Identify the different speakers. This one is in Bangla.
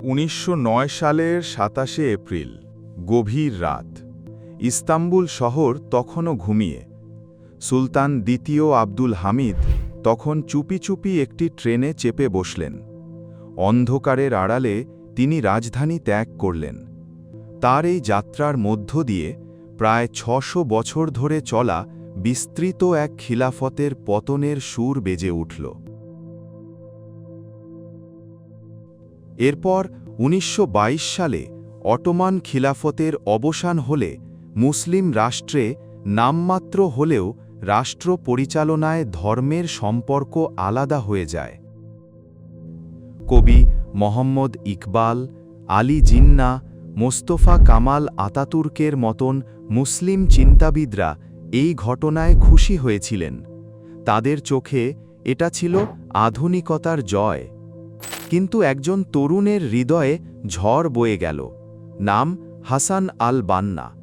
Speaker 1: 1909 সালের 27 এপ্রিল, গভীর রাত। ইস্তাম্বুল শহর তখনও ঘুমিয়ে। সুলতান দ্বিতীয় আব্দুল হামিদ তখন চুপি চুপি একটি ট্রেনে চেপে বসলেন। অন্ধকারের আড়ালে তিনি রাজধানী ত্যাগ করলেন। তার এই যাত্রার মধ্য দিয়ে প্রায় 600 বছর ধরে চলা বিস্তৃত এক খিলাফতের পতনের সুর বেজে উঠল। এরপর 1922 সালে অটোমান খিলাফতের অবসান হলে মুসলিম রাষ্ট্রে নামমাত্র হলেও রাষ্ট্র পরিচালনায় ধর্মের সম্পর্ক আলাদা হয়ে যায়। কবি মোহাম্মদ ইকবাল, আলী জিন্নাহ, মোস্তফা কামাল আতাতুর্কের মতন মুসলিম চিন্তাবিদরা এই ঘটনায় খুশি হয়েছিলেন। তাদের চোখে এটা ছিল আধুনিকতার জয়। কিন্তু একজন তরুণের হৃদয়ে ঝড় বয়ে গেল। নাম হাসান আল বান্না।